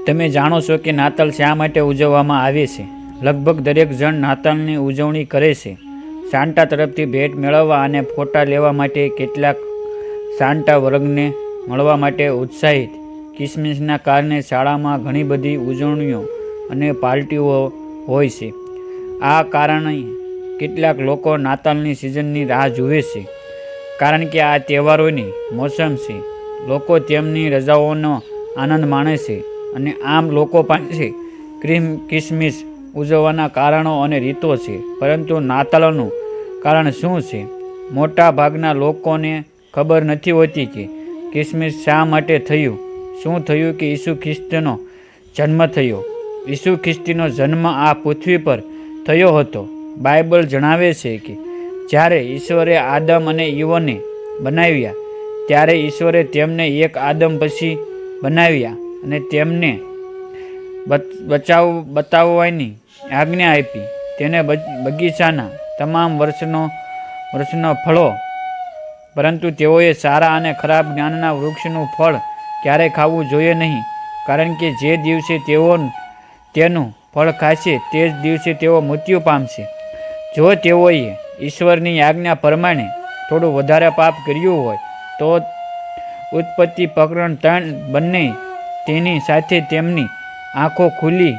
તમે જાણો છો કે નાતાલ શા માટે ઉજવવામાં આવે છે? લગભગ દરેક જણ નાતાલની ઉજવણી કરે છે સાન્ટા તરફથી ભેટ મેળવવા અને ફોટા લેવા માટે. કેટલાક સાન્ટા વર્ગને મળવા માટે ઉત્સાહિત. ક્રિસમસના કારણે શાળામાં ઘણી બધી ઉજવણીઓ અને પાર્ટીઓ હોય છે. આ કારણે કેટલાક લોકો નાતાલની સિઝનની રાહ જુએ છે, કારણ કે આ તહેવારોની મોસમ છે. લોકો તેમની રજાઓનો આનંદ માણે છે અને આમ લોકો પાસે ક્રિસમસ ઉજવવાના કારણો અને રીતો છે. પરંતુ નાતાલનું કારણ શું છે? મોટા ભાગના લોકોને ખબર નથી હોતી કે ક્રિસમસ શા માટે થયું. શું થયું કે ઈસુ ખ્રિસ્તનો જન્મ થયો. ઈસુ ખ્રિસ્તનો જન્મ આ પૃથ્વી પર થયો હતો. બાઇબલ જણાવે છે કે જ્યારે ઈશ્વરે આદમ અને ઈવોને બનાવ્યા, ત્યારે ઈશ્વરે તેમને એક આદમ પછી બનાવ્યા અને તેમને બતાવવાની આજ્ઞા આપી. તેને બગીચાના તમામ વર્ષનો ફળો, પરંતુ તેઓએ સારા અને ખરાબ જ્ઞાનના વૃક્ષનું ફળ ક્યારેય ખાવું જોઈએ નહીં, કારણ કે જે દિવસે તેઓ તેનું ફળ ખાશે તે જ દિવસે તેઓ મૃત્યુ પામશે. જો તેઓએ ઈશ્વરની આજ્ઞા પ્રમાણે થોડું વધારે પાપ કર્યું હોય તો ઉત્પત્તિ પ્રકરણ 3 બંને તેની સાથે તેમની આંખો ખુલી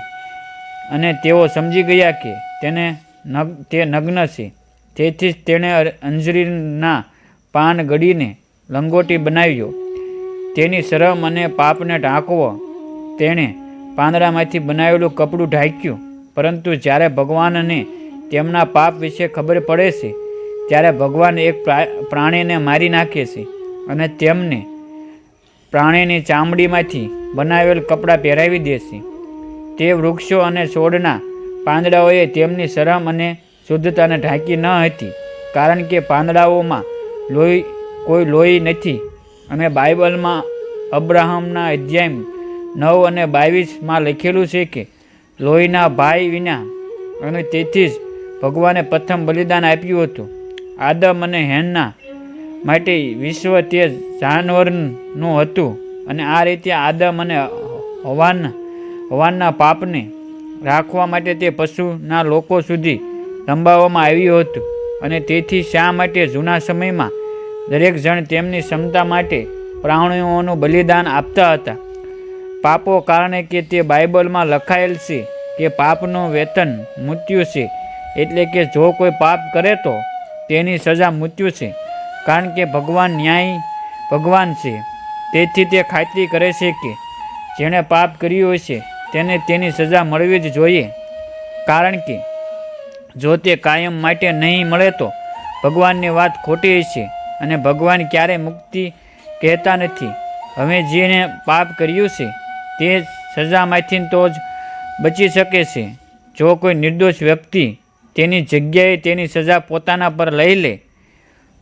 અને તેઓ સમજી ગયા કે તે નગ્ન છે. તેથી જ તેણે અંજીરના પાન ગળીને લંગોટી બનાવ્યો. તેની શરમ અને પાપને ઢાંકવો તેણે પાંદડામાંથી બનાવેલું કપડું ઢાંક્યું. પરંતુ જ્યારે ભગવાનને તેમના પાપ વિશે ખબર પડે છે, ત્યારે ભગવાન એક પ્રાણીને મારી નાખે છે અને તેમને પ્રાણીની ચામડીમાંથી બનાવેલ કપડાં પહેરાવી દે છે. તે વૃક્ષો અને છોડના પાંદડાઓએ તેમની શરમ અને શુદ્ધતાને ઢાંકી ન હતી, કારણ કે પાંદડાઓમાં કોઈ લોહી નથી. અને બાઇબલમાં અબ્રાહમના અધ્યાય 9 અને 22 લખેલું છે કે લોહીના ભાઈ વિના, અને તેથી જ ભગવાને પ્રથમ બલિદાન આપ્યું હતું. આદમ અને હેન્ના માટે વિશ્વ તે જાનવરનું હતું, અને આ રીતે આદમ અને હવાના પાપને રાખવા માટે તે પશુના લોકો સુધી લંબાવવામાં આવ્યું હતું. અને તેથી શા માટે જૂના સમયમાં દરેક જણ તેમની ક્ષમતા માટે પ્રાણીઓનું બલિદાન આપતા હતા? પાપો કારણે કે તે બાઇબલમાં લખાયેલ છે કે પાપનું વેતન મૃત્યુ છે. એટલે કે જો કોઈ પાપ કરે તો તેની સજા મૃત્યુ છે, કારણ કે ભગવાન ન્યાયી ભગવાન છે. તેથી તે ખાતરી કરે છે કે જેણે પાપ કર્યું હશે તેને તેની સજા મળવી જ જોઈએ, કારણ કે જો તે કાયમ માટે નહીં મળે તો ભગવાનની વાત ખોટી હશે અને ભગવાન ક્યારેય મુક્તિ કહેતા નથી. હવે જેણે પાપ કર્યું છે તે સજામાંથી તો જ બચી શકે છે. જો કોઈ નિર્દોષ વ્યક્તિ તેની જગ્યાએ તેની સજા પોતાના પર લઈ લે,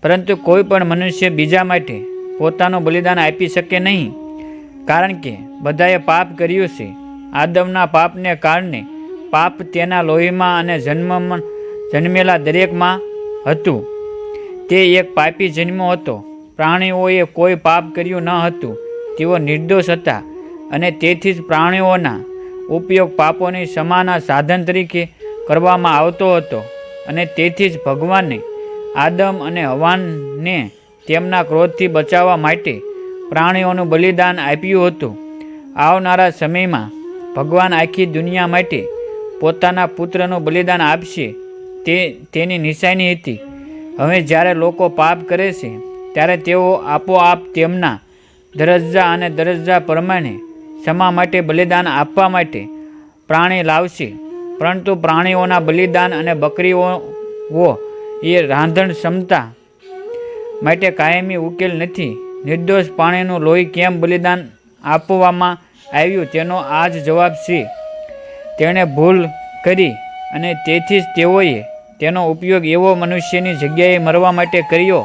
પરંતુ કોઈ પણ મનુષ્ય બીજા માટે પોતાનું બલિદાન આપી શકે નહીં, કારણ કે બધાએ પાપ કર્યું છે. આદમના પાપને કારણે પાપ તેના લોહીમાં અને જન્મેલા દરેકમાં હતું. તે એક પાપી જન્મ હતો. પ્રાણીઓએ કોઈ પાપ કર્યું ન હતું. તેઓ નિર્દોષ હતા, અને તેથી જ પ્રાણીઓના ઉપયોગ પાપોની ક્ષમાના સાધન તરીકે કરવામાં આવતો હતો. અને તેથી જ ભગવાને આદમ અને હવાને તેમના ક્રોધથી બચાવવા માટે પ્રાણીઓનું બલિદાન આપ્યું હતું. આવનારા સમયમાં ભગવાન આખી દુનિયા માટે પોતાના પુત્રનું બલિદાન આપશે, તેની નિશાની હતી. હવે જ્યારે લોકો પાપ કરે છે, ત્યારે તેઓ આપોઆપ તેમના દરજ્જા પ્રમાણે ક્ષમા માટે બલિદાન આપવા માટે પ્રાણી લાવશે. પરંતુ પ્રાણીઓના બલિદાન અને બકરીઓ એ રાંધણ ક્ષમતા માટે કાયમી ઉકેલ નથી. નિર્દોષ પ્રાણીનું લોહી કેમ બલિદાન આપવામાં આવ્યું તેનો આ જ જવાબ છે. તેણે ભૂલ કરી, અને તેથી જ તેઓએ તેનો ઉપયોગ એવો મનુષ્યની જગ્યાએ મરવા માટે કર્યો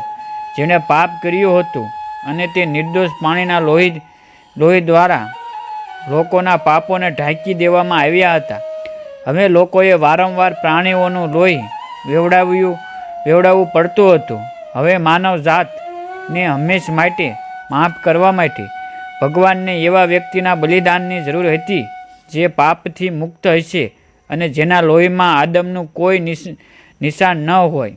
જેણે પાપ કર્યું હતું. અને તે નિર્દોષ પ્રાણીના લોહી દ્વારા લોકોના પાપોને ઢાંકી દેવામાં આવ્યા હતા. હવે લોકોએ વારંવાર પ્રાણીઓનું લોહી વેવડાવવું પડતું હતું. હવે માનવ જાતને હંમેશ માટે માફ કરવા માટે ભગવાનને એવા વ્યક્તિના બલિદાનની જરૂર હતી જે પાપથી મુક્ત હશે અને જેના લોહીમાં આદમનું કોઈ નિશાન ન હોય.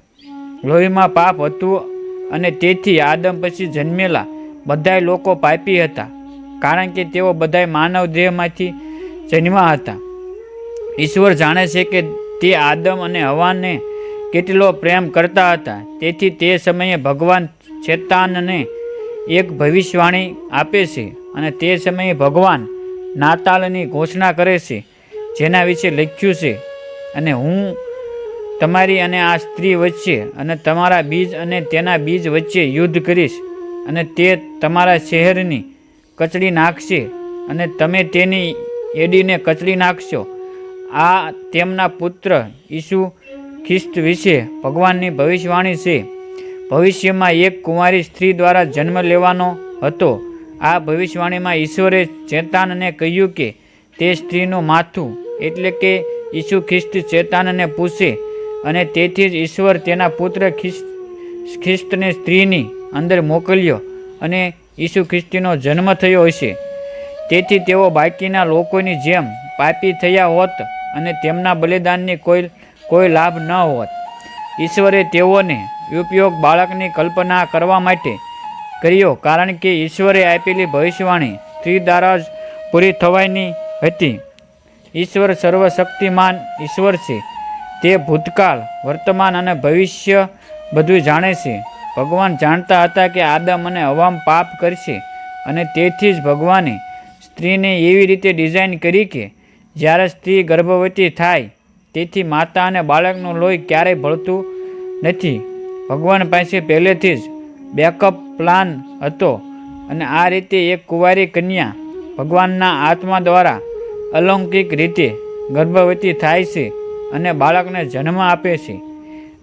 લોહીમાં પાપ હતું અને તેથી આદમ પછી જન્મેલા બધાય લોકો પાપી હતા, કારણ કે તેઓ બધાય માનવ દેહમાંથી જન્મ્યા હતા. ઈશ્વર જાણે છે કે તે આદમ અને હવાને કેટલો પ્રેમ કરતા હતા. તેથી તે સમયે ભગવાન શેતાનને એક ભવિષ્યવાણી આપે છે અને તે સમયે ભગવાન નાતાલની ઘોષણા કરે છે, જેના વિશે લખ્યું છે, અને હું તમારી અને આ સ્ત્રી વચ્ચે અને તમારા બીજ અને તેના બીજ વચ્ચે યુદ્ધ કરીશ, અને તે તમારા શહેરની કચડી નાખશે અને તમે તેની એડીને કચડી નાખશો. આ તેમના પુત્ર ઈસુ ખ્રિસ્ત વિશે ભગવાનની ભવિષ્યવાણી છે. ભવિષ્યમાં એક કુંવારી સ્ત્રી દ્વારા જન્મ લેવાનો હતો. આ ભવિષ્યવાણીમાં ઈશ્વરે શેતાનને કહ્યું કે તે સ્ત્રીનું માથું એટલે કે ઈસુ ખ્રિસ્ત શેતાનને પૂછે, અને તેથી જ ઈશ્વર તેના પુત્ર ખ્રિસ્તને સ્ત્રીની અંદર મોકલ્યો અને ઈસુ ખ્રિસ્તનો જન્મ થયો હશે. તેથી તેઓ બાકીના લોકોની જેમ પાપી થયા હોત અને તેમના બલિદાનની કોઈ લાભ ન હોત. ઈશ્વરે તેઓને ઉપયોગ બાળકની કલ્પના કરવા માટે કર્યો, કારણ કે ઈશ્વરે આપેલી ભવિષ્યવાણી સ્ત્રી દ્વારા જ પૂરી થવાની હતી. ઈશ્વર સર્વશક્તિમાન ઈશ્વર છે. તે ભૂતકાળ, વર્તમાન અને ભવિષ્ય બધું જાણે છે. ભગવાન જાણતા હતા કે આદમ અને હવા પાપ કરશે, અને તેથી જ ભગવાને સ્ત્રીને એવી રીતે ડિઝાઇન કરી કે જ્યારે સ્ત્રી ગર્ભવતી થાય તેથી માતા અને બાળકનું લોહી ક્યારેય ભળતું નથી. ભગવાન પાસે પહેલેથી જ બેકઅપ પ્લાન હતો, અને આ રીતે એક કુંવારી કન્યા ભગવાનના આત્મા દ્વારા અલૌકિક રીતે ગર્ભવતી થાય છે અને બાળકને જન્મ આપે છે.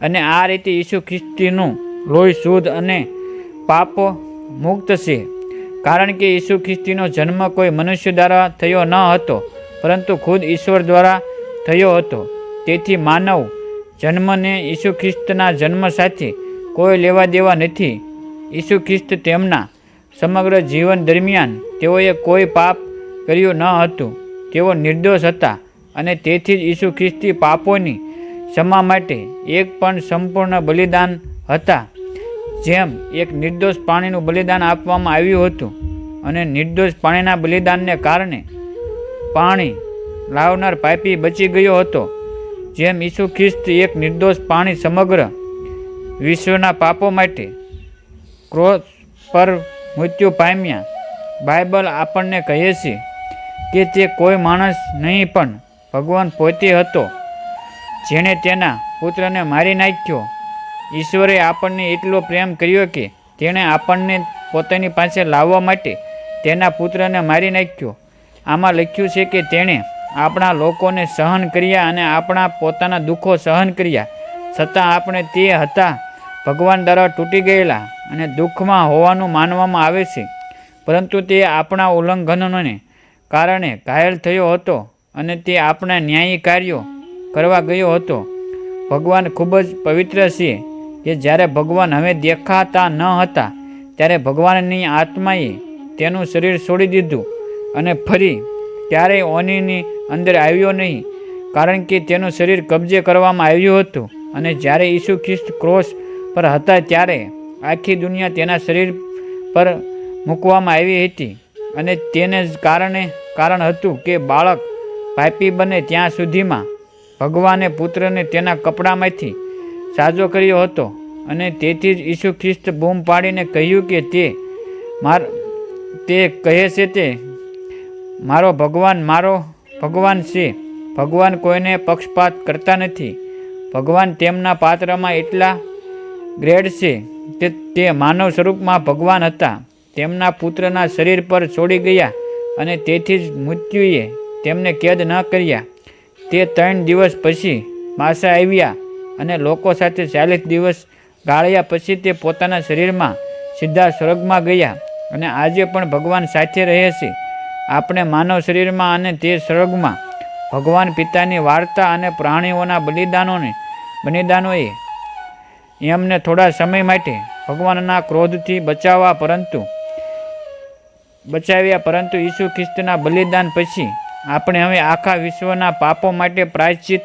અને આ રીતે ઈસુ ખ્રિસ્તનું લોહી શુદ્ધ અને પાપો મુક્ત છે, કારણ કે ઈસુ ખ્રિસ્તનો જન્મ કોઈ મનુષ્ય દ્વારા થયો ન હતો, પરંતુ ખુદ ઈશ્વર દ્વારા થયો હતો. તેથી માનવ જન્મને ઈસુ ખ્રિસ્તના જન્મ સાથે કોઈ લેવા દેવા નથી. ઈસુ ખ્રિસ્ત તેમના સમગ્ર જીવન દરમિયાન તેઓએ કોઈ પાપ કર્યું ન હતું. તેઓ નિર્દોષ હતા, અને તેથી જ ઈસુ ખ્રિસ્તી પાપોની ક્ષમા માટે એક પણ સંપૂર્ણ બલિદાન હતા. જેમ એક નિર્દોષ પ્રાણીનું બલિદાન આપવામાં આવ્યું હતું, અને નિર્દોષ પ્રાણીના બલિદાનને કારણે પાણી લાવનાર પાપી બચી ગયો હતો, જેમ ઈસુ ખ્રિસ્ત એક નિર્દોષ પ્રાણી સમગ્ર વિશ્વના પાપો માટે ક્રોસ પર મૃત્યુ પામ્યા. બાઇબલ આપણને કહે છે કે તે કોઈ માણસ નહીં પણ ભગવાન પોતે હતો, જેણે તેના પુત્રને મારી નાખ્યો. ઈશ્વરે આપણને એટલો પ્રેમ કર્યો કે તેણે આપણને પોતાની પાસે લાવવા માટે તેના પુત્રને મારી નાખ્યો. આમાં લખ્યું છે કે તેણે આપણા લોકોને સહન કર્યા અને આપણા પોતાના દુઃખો સહન કર્યા, છતાં આપણે તે હતા ભગવાન દ્વારા તૂટી ગયેલા અને દુઃખમાં હોવાનું માનવામાં આવે છે, પરંતુ તે આપણા ઉલ્લંઘનોને કારણે ઘાયલ થયો હતો અને તે આપણા ન્યાયી કાર્યો કરવા ગયો હતો. ભગવાન ખૂબ જ પવિત્ર છે કે જ્યારે ભગવાન હવે દેખાતા ન હતા ત્યારે ભગવાનની આત્માએ તેનું શરીર છોડી દીધું અને ફરી ક્યારેય ઓનીની અંદર આવ્યો નહીં, કારણ કે તેનું શરીર કબજે કરવામાં આવ્યું હતું. અને જ્યારે ઈસુ ખ્રિસ્ત ક્રોસ પર હતા ત્યારે આખી દુનિયા તેના શરીર પર મૂકવામાં આવી હતી, અને તેને જ કારણ હતું કે બાળક પાપી બને ત્યાં સુધીમાં ભગવાને પુત્રને તેના કપડામાંથી સાજો કર્યો હતો. અને તેથી જ ઈસુ ખ્રિસ્ત બૂમ પાડીને કહ્યું કે તે કહે છે તે મારો ભગવાન છે. ભગવાન કોઈને પક્ષપાત કરતા નથી. ભગવાન તેમના પાત્રમાં એટલા ગ્રેડ છે કે તે માનવ સ્વરૂપમાં ભગવાન હતા. તેમના પુત્રના શરીર પર છોડી ગયા, અને તેથી જ મૃત્યુએ તેમને કેદ ન કર્યા. તે 3 દિવસ પછી પાછા આવ્યા અને લોકો સાથે 40 દિવસ ગાળ્યા પછી તે પોતાના શરીરમાં સીધા સ્વર્ગમાં ગયા, અને આજે પણ ભગવાન સાથે રહે છે આપણે માનવ શરીરમાં, અને તે સ્વર્ગમાં ભગવાન પિતાની વાર્તા અને પ્રાણીઓના બલિદાનોએ એમને થોડા સમય માટે ભગવાનના ક્રોધથી બચાવવા, પરંતુ બચાવ્યા, પરંતુ ઈસુ ખ્રિસ્તના બલિદાન પછી આપણે હવે આખા વિશ્વના પાપો માટે પ્રાયશ્ચિત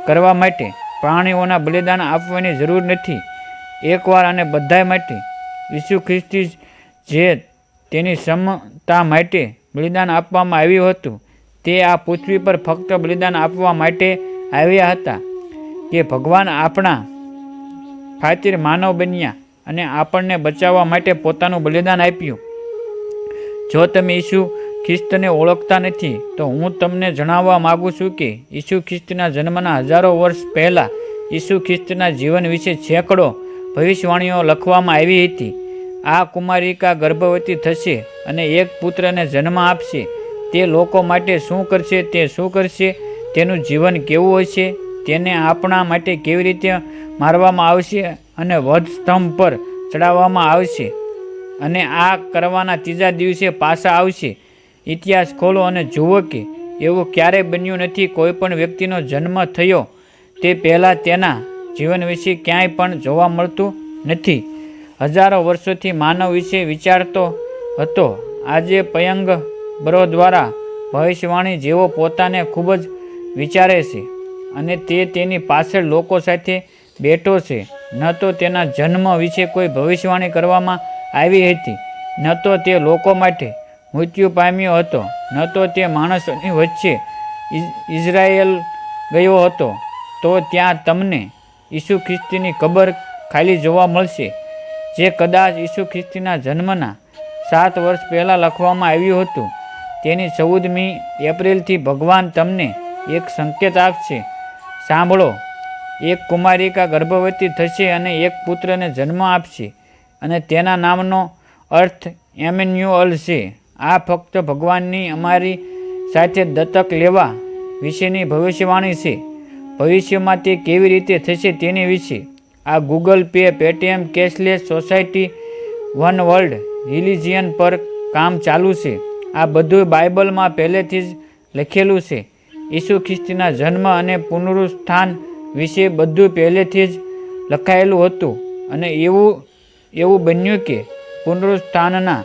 કરવા માટે પ્રાણીઓના બલિદાન આપવાની જરૂર નથી. એકવાર અને બધા માટે ઈસુ ખ્રિસ્તી જે તેની ક્ષમતા માટે બલિદાન આપવામાં આવ્યું હતું, તે આ પૃથ્વી પર ફક્ત બલિદાન આપવા માટે આવ્યા હતા કે ભગવાન આપણા ખાतिर માનવ બન્યા અને આપણને બચાવવા માટે પોતાનું બલિદાન આપ્યું. જો તમે ઈસુ ખ્રિસ્તને ઓળખતા નથી તો હું તમને જણાવવા માગું છું કે ઈસુ ખ્રિસ્તના જન્મના હજારો વર્ષ પહેલાં ઈસુ ખ્રિસ્તના જીવન વિશે સેંકડો ભવિષ્યવાણીઓ લખવામાં આવી હતી. આ કુમારિકા ગર્ભવતી થશે અને એક પુત્રને જન્મ આપશે. તે લોકો માટે શું કરશે, તે શું કરશે, તેનું જીવન કેવું હશે, તેને આપણા માટે કેવી રીતે મારવામાં આવશે અને વધ સ્તંભ પર ચડાવવામાં આવશે અને આ કરવાના ત્રીજા દિવસે પાછા આવશે. ઇતિહાસ ખોલો અને જુઓ કે એવું ક્યારેય બન્યું નથી. કોઈ પણ વ્યક્તિનો જન્મ થયો તે પહેલાં તેના જીવન વિશે ક્યાંય પણ જોવા મળતું નથી. હજારો વર્ષોથી માનવ વિશે વિચારતો હતો. આજે પયંગબરો દ્વારા ભવિષ્યવાણી જેવો પોતાને ખૂબ જ વિચારે છે અને તે તેની પાછળ લોકો સાથે બેઠો છે. ન તો તેના જન્મ વિશે કોઈ ભવિષ્યવાણી કરવામાં આવી હતી, ન તો તે લોકો માટે મૃત્યુ પામ્યો હતો, ન તો તે માણસોની વચ્ચે ઇઝરાયેલ ગયો હતો. તો ત્યાં તમને ઈસુ ખ્રિસ્તીની કબર ખાલી જોવા મળશે, જે કદાચ ઈસુ ખ્રિસ્તીના જન્મના 7 વર્ષ પહેલાં લખવામાં આવ્યું હતું. તેની 14મી એપ્રિલથી ભગવાન તમને એક સંકેત આપશે. સાંભળો, એક કુમારિકા ગર્ભવતી થશે અને એક પુત્રને જન્મ આપશે અને તેના નામનો અર્થ એમેન્યુઅલ છે. આ ફક્ત ભગવાનની અમારી સાથે દત્તક લેવા વિશેની ભવિષ્યવાણી છે. ભવિષ્યમાં તે કેવી રીતે થશે તેની વિશે આ Google pay, Paytm, cashless society, one world religion પર કામ ચાલુ છે. આ બધું બાઇબલમાં પહેલેથી જ લખેલું છે. ઈસુ ખ્રિસ્તીના જન્મ અને પુનરુત્થાન વિશે બધું પહેલેથી જ લખાયેલું હતું અને એવું બન્યું કે પુનરુત્થાનના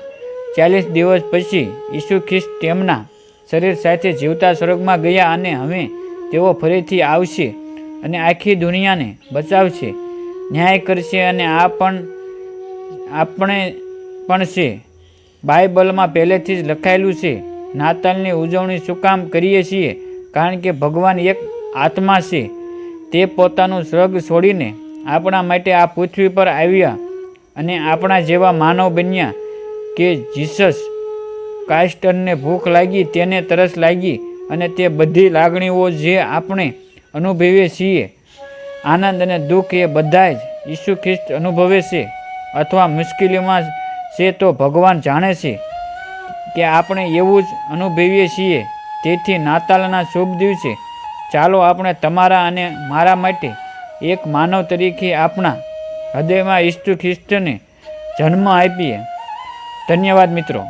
40 દિવસ પછી ઈસુ ખ્રિસ્ત તેમના શરીર સાથે જીવતા સ્વર્ગમાં ગયા અને હવે તેઓ ફરીથી આવશે અને આખી દુનિયાને બચાવશે, ન્યાય કરશે અને આપણે પણ છે. બાઇબલમાં પહેલેથી જ લખાયેલું છે. નાતાલની ઉજવણી શું કામ કરીએ છીએ? કારણ કે ભગવાન એક આત્મા છે. તે પોતાનું સ્વર્ગ છોડીને આપણા માટે આ પૃથ્વી પર આવ્યા અને આપણા જેવા માનવ બન્યા કે જીસસ ક્રાઇસ્ટને ભૂખ લાગી, તેને તરસ લાગી અને તે બધી લાગણીઓ જે આપણે અનુભવીએ છીએ, આનંદ અને દુઃખ, એ બધા જ ઈસુ ખ્રિસ્ત અનુભવે છે. અથવા મુશ્કેલીમાં છે તો ભગવાન જાણે છે કે આપણે એવું જ અનુભવીએ છીએ. તેથી નાતાલના શુભ દિવસે ચાલો આપણે તમારા અને મારા માટે એક માનવ તરીકે આપણા હૃદયમાં ઈસુ ખ્રિસ્તને જન્મ આપીએ. ધન્યવાદ મિત્રો.